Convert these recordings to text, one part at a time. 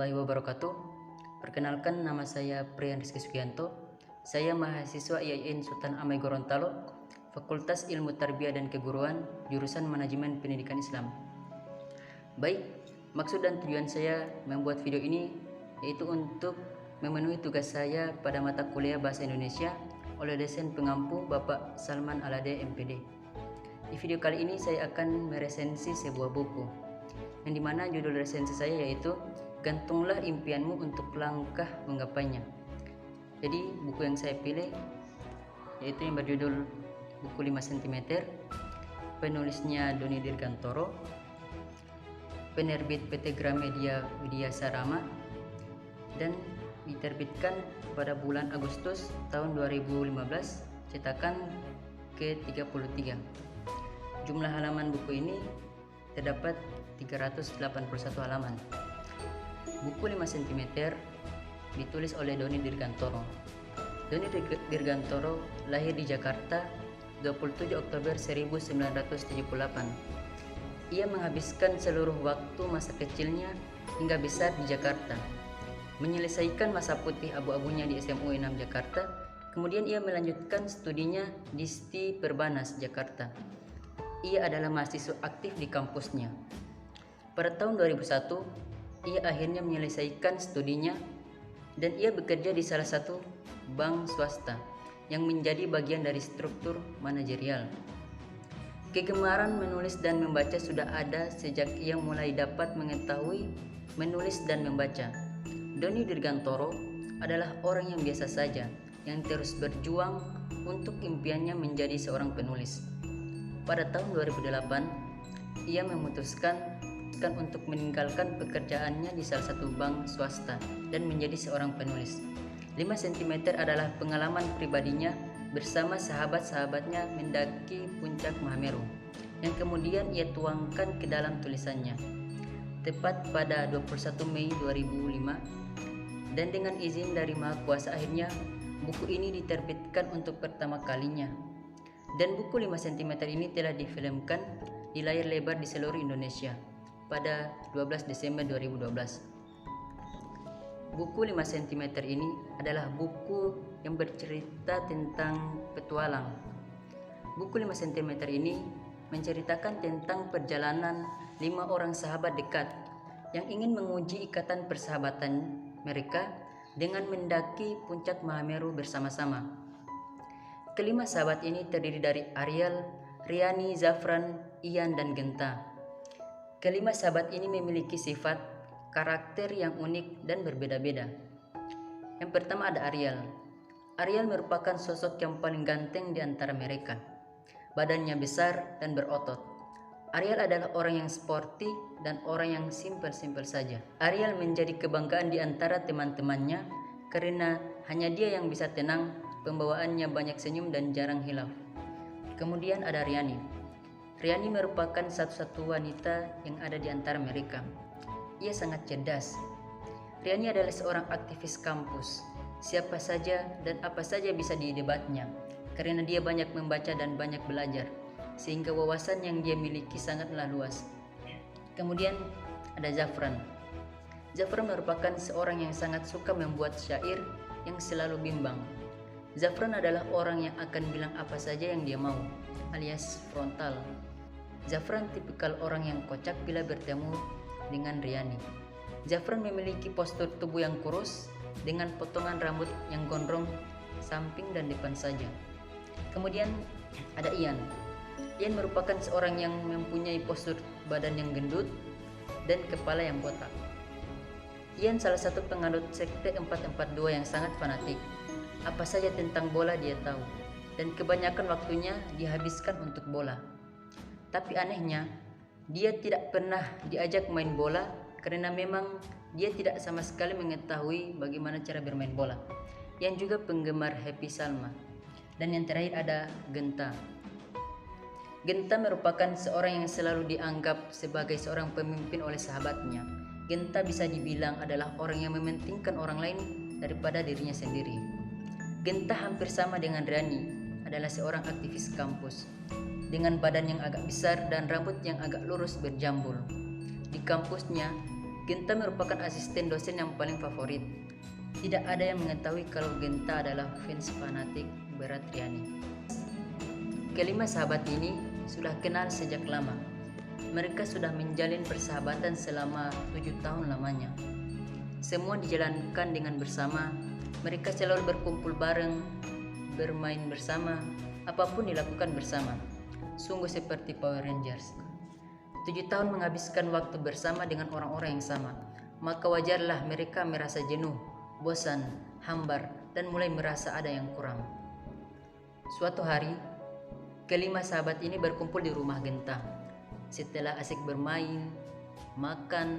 warahmatullahi wabarakatuh. Perkenalkan, nama saya Priyan Rizky Sugianto. Saya mahasiswa IAIN Sultan Amai Gorontalo, Fakultas Ilmu Tarbiyah dan Keguruan, jurusan Manajemen Pendidikan Islam. Baik, maksud dan tujuan saya membuat video ini yaitu untuk memenuhi tugas saya pada mata kuliah Bahasa Indonesia oleh dosen pengampu Bapak Salman Alade MPD. Di video kali ini saya akan meresensi sebuah buku, yang dimana judul resensi saya yaitu Gantunglah Impianmu untuk Langkah Menggapainya. Jadi buku yang saya pilih yaitu yang berjudul Buku 5 cm, penulisnya Doni Dirgantoro, penerbit PT Gramedia Widya Sarama, dan diterbitkan pada bulan Agustus tahun 2015, cetakan ke-33. Jumlah halaman buku ini terdapat 381 halaman. Buku 5 cm ditulis oleh Doni Dirgantoro. Doni Dirgantoro lahir di Jakarta 27 Oktober 1978. Ia menghabiskan seluruh waktu masa kecilnya hingga besar di Jakarta. Menyelesaikan masa putih abu-abunya di SMU 6 Jakarta, kemudian ia melanjutkan studinya di STI Perbanas, Jakarta. Ia adalah mahasiswa aktif di kampusnya. Pada tahun 2001, ia akhirnya menyelesaikan studinya dan ia bekerja di salah satu bank swasta yang menjadi bagian dari struktur manajerial. Kegemaran menulis dan membaca sudah ada sejak ia mulai dapat mengetahui menulis dan membaca. Doni Dirgantoro adalah orang yang biasa saja yang terus berjuang untuk impiannya menjadi seorang penulis. Pada tahun 2008, ia memutuskan untuk meninggalkan pekerjaannya di salah satu bank swasta dan menjadi seorang penulis. 5 cm adalah pengalaman pribadinya bersama sahabat-sahabatnya mendaki puncak Mahameru, yang kemudian ia tuangkan ke dalam tulisannya. Tepat pada 21 Mei 2005, dan dengan izin dari Maha Kuasa akhirnya buku ini diterbitkan untuk pertama kalinya. Dan buku 5 cm ini telah difilmkan di layar lebar di seluruh Indonesia pada 12 Desember 2012. Buku 5 cm ini adalah buku yang bercerita tentang petualang. Buku 5 cm ini menceritakan tentang perjalanan 5 orang sahabat dekat yang ingin menguji ikatan persahabatan mereka dengan mendaki puncak Mahameru bersama-sama. Kelima sahabat ini terdiri dari Ariel, Riani, Zafran, Ian, dan Genta. Kelima sahabat ini memiliki sifat, karakter yang unik dan berbeda-beda. Yang pertama ada Ariel. Ariel merupakan sosok yang paling ganteng di antara mereka. Badannya besar dan berotot. Ariel adalah orang yang sporty dan orang yang simpel-simpel saja. Ariel menjadi kebanggaan di antara teman-temannya karena hanya dia yang bisa tenang, pembawaannya banyak senyum dan jarang hilaf. Kemudian ada Riani. Riani merupakan satu-satu wanita yang ada di antara mereka. Ia sangat cerdas. Riani adalah seorang aktivis kampus. Siapa saja dan apa saja bisa didebatnya, karena dia banyak membaca dan banyak belajar, sehingga wawasan yang dia miliki sangatlah luas. Kemudian ada Zafran. Zafran merupakan seorang yang sangat suka membuat syair yang selalu bimbang. Zafran adalah orang yang akan bilang apa saja yang dia mau, alias frontal. Zafran tipikal orang yang kocak bila bertemu dengan Riani. Zafran memiliki postur tubuh yang kurus dengan potongan rambut yang gondrong samping dan depan saja. Kemudian ada Ian. Ian merupakan seorang yang mempunyai postur badan yang gendut dan kepala yang botak. Ian salah satu penganut sekte 442 yang sangat fanatik. Apa saja tentang bola dia tahu, dan kebanyakan waktunya dihabiskan untuk bola. Tapi anehnya, dia tidak pernah diajak main bola karena memang dia tidak sama sekali mengetahui bagaimana cara bermain bola. Yang juga penggemar Happy Salma. Dan yang terakhir ada Genta. Genta merupakan seorang yang selalu dianggap sebagai seorang pemimpin oleh sahabatnya. Genta bisa dibilang adalah orang yang mementingkan orang lain daripada dirinya sendiri. Genta hampir sama dengan Riani, adalah seorang aktivis kampus dengan badan yang agak besar dan rambut yang agak lurus berjambul. Di kampusnya, Genta merupakan asisten dosen yang paling favorit. Tidak ada yang mengetahui kalau Genta adalah fans fanatik berat Riani. Kelima sahabat ini sudah kenal sejak lama. Mereka sudah menjalin persahabatan selama 7 tahun lamanya. Semua dijalankan dengan bersama. Mereka selalu berkumpul bareng, bermain bersama, apapun dilakukan bersama. Sungguh seperti Power Rangers. 7 tahun menghabiskan waktu bersama dengan orang-orang yang sama. Maka wajarlah mereka merasa jenuh, bosan, hambar, dan mulai merasa ada yang kurang. Suatu hari, kelima sahabat ini berkumpul di rumah Genta. Setelah asik bermain, makan,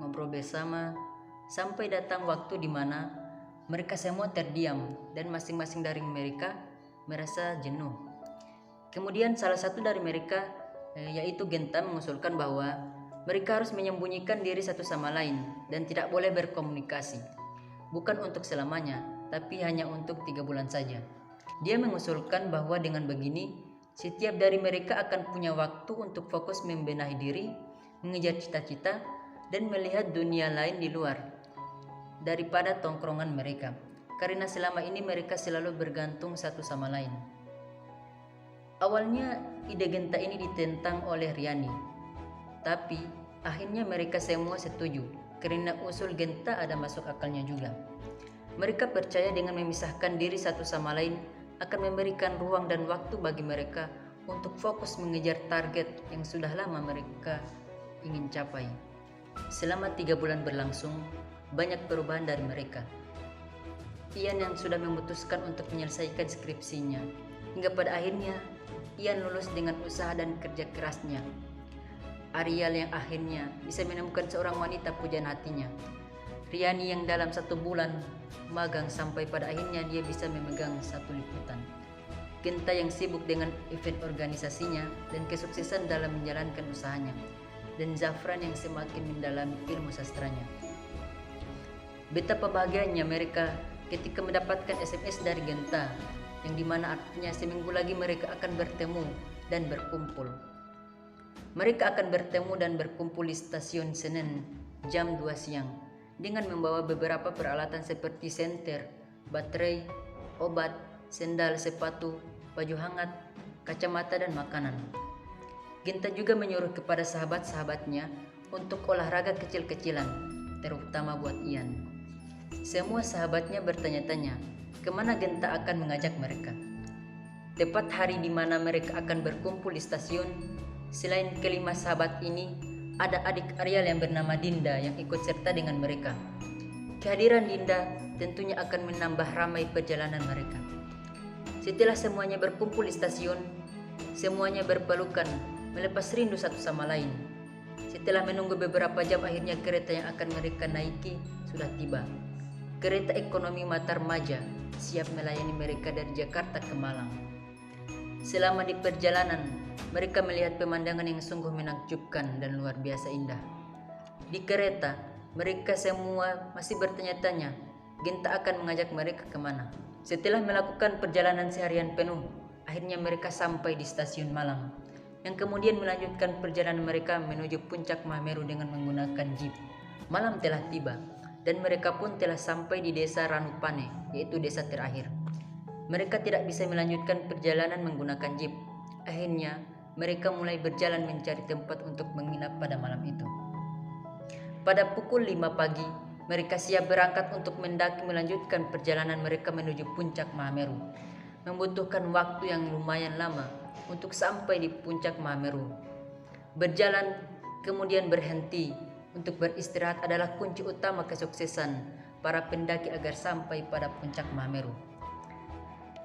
ngobrol bersama, sampai datang waktu di mana mereka semua terdiam dan masing-masing dari mereka merasa jenuh. Kemudian salah satu dari mereka, yaitu Genta, mengusulkan bahwa mereka harus menyembunyikan diri satu sama lain dan tidak boleh berkomunikasi. Bukan untuk selamanya, tapi hanya untuk 3 bulan saja. Dia mengusulkan bahwa dengan begini, setiap dari mereka akan punya waktu untuk fokus membenahi diri, mengejar cita-cita, dan melihat dunia lain di luar daripada tongkrongan mereka, karena selama ini mereka selalu bergantung satu sama lain. Awalnya ide Genta ini ditentang oleh Riani, tapi akhirnya mereka semua setuju karena usul Genta ada masuk akalnya juga. Mereka percaya dengan memisahkan diri satu sama lain akan memberikan ruang dan waktu bagi mereka untuk fokus mengejar target yang sudah lama mereka ingin capai. Selama 3 bulan berlangsung, banyak perubahan dari mereka. Ian yang sudah memutuskan untuk menyelesaikan skripsinya, hingga pada akhirnya Ian lulus dengan usaha dan kerja kerasnya. Ariel yang akhirnya bisa menemukan seorang wanita pujaan hatinya. Riani yang dalam 1 bulan magang sampai pada akhirnya dia bisa memegang 1 liputan. Genta yang sibuk dengan event organisasinya dan kesuksesan dalam menjalankan usahanya. Dan Zafran yang semakin mendalami ilmu sastranya. Betapa bahagianya mereka ketika mendapatkan SMS dari Genta, yang dimana artinya seminggu lagi mereka akan bertemu dan berkumpul. Mereka akan bertemu dan berkumpul di stasiun Senen jam 2 siang dengan membawa beberapa peralatan seperti senter, baterai, obat, sendal, sepatu, baju hangat, kacamata, dan makanan. Genta juga menyuruh kepada sahabat-sahabatnya untuk olahraga kecil-kecilan, terutama buat Ian. Semua sahabatnya bertanya-tanya kemana Genta akan mengajak mereka. Tepat hari di mana mereka akan berkumpul di stasiun, selain kelima sahabat ini, ada adik Ariel yang bernama Dinda yang ikut serta dengan mereka. Kehadiran Dinda tentunya akan menambah ramai perjalanan mereka. Setelah semuanya berkumpul di stasiun, semuanya berpelukan, melepas rindu satu sama lain. Setelah menunggu beberapa jam, akhirnya kereta yang akan mereka naiki sudah tiba. Kereta ekonomi Mata Remaja siap melayani mereka dari Jakarta ke Malang. Selama di perjalanan, mereka melihat pemandangan yang sungguh menakjubkan dan luar biasa indah. Di kereta, mereka semua masih bertanya-tanya, Genta akan mengajak mereka kemana. Setelah melakukan perjalanan seharian penuh, akhirnya mereka sampai di stasiun Malang, yang kemudian melanjutkan perjalanan mereka menuju puncak Mahameru dengan menggunakan jeep. Malam telah tiba, dan mereka pun telah sampai di desa Ranupane, yaitu desa terakhir. Mereka tidak bisa melanjutkan perjalanan menggunakan jeep. Akhirnya, mereka mulai berjalan mencari tempat untuk menginap pada malam itu. Pada pukul 5 pagi, mereka siap berangkat untuk mendaki melanjutkan perjalanan mereka menuju puncak Mahameru. Membutuhkan waktu yang lumayan lama untuk sampai di puncak Mahameru. Berjalan, kemudian berhenti untuk beristirahat adalah kunci utama kesuksesan para pendaki agar sampai pada puncak Mahameru.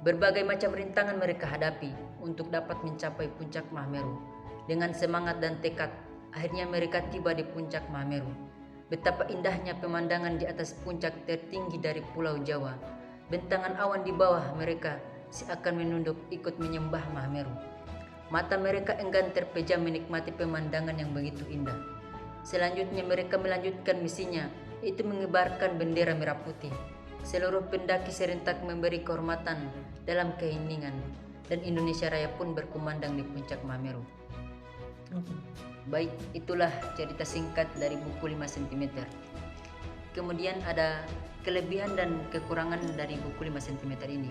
Berbagai macam rintangan mereka hadapi untuk dapat mencapai puncak Mahameru. Dengan semangat dan tekad, akhirnya mereka tiba di puncak Mahameru. Betapa indahnya pemandangan di atas puncak tertinggi dari Pulau Jawa. Bentangan awan di bawah mereka seakan menunduk ikut menyembah Mahameru. Mata mereka enggan terpejam menikmati pemandangan yang begitu indah. Selanjutnya mereka melanjutkan misinya, yaitu mengibarkan bendera merah putih. Seluruh pendaki serentak memberi kehormatan dalam keheningan, dan Indonesia Raya pun berkumandang di puncak Mahameru. Baik, itulah cerita singkat dari buku 5 cm. Kemudian ada kelebihan dan kekurangan dari buku 5 cm ini.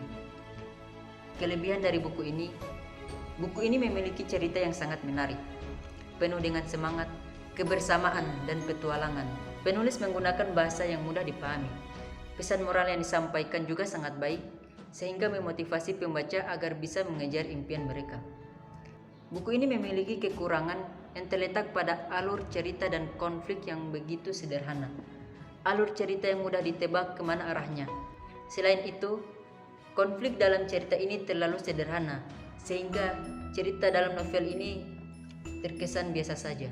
Kelebihan dari buku ini memiliki cerita yang sangat menarik, penuh dengan semangat, kebersamaan, dan petualangan. Penulis menggunakan bahasa yang mudah dipahami. Pesan moral yang disampaikan juga sangat baik, sehingga memotivasi pembaca agar bisa mengejar impian mereka. Buku ini memiliki kekurangan yang terletak pada alur cerita dan konflik yang begitu sederhana. Alur cerita yang mudah ditebak kemana arahnya. Selain itu, konflik dalam cerita ini terlalu sederhana, sehingga cerita dalam novel ini terkesan biasa saja.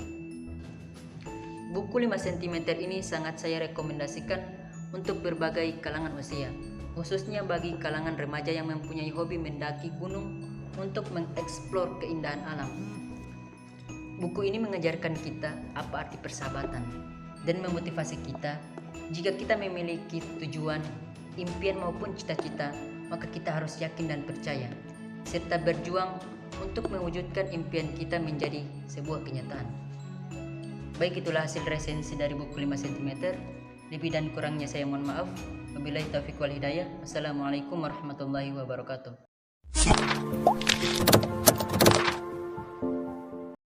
Buku 5 cm ini sangat saya rekomendasikan untuk berbagai kalangan usia, khususnya bagi kalangan remaja yang mempunyai hobi mendaki gunung untuk mengeksplor keindahan alam. Buku ini mengajarkan kita apa arti persahabatan dan memotivasi kita. Jika kita memiliki tujuan, impian maupun cita-cita, maka kita harus yakin dan percaya, serta berjuang untuk mewujudkan impian kita menjadi sebuah kenyataan. Baik, itulah hasil resensi dari buku 5 cm. Lebih dan kurangnya saya mohon maaf. Wabillahi taufiq wal hidayah. Wassalamualaikum warahmatullahi wabarakatuh.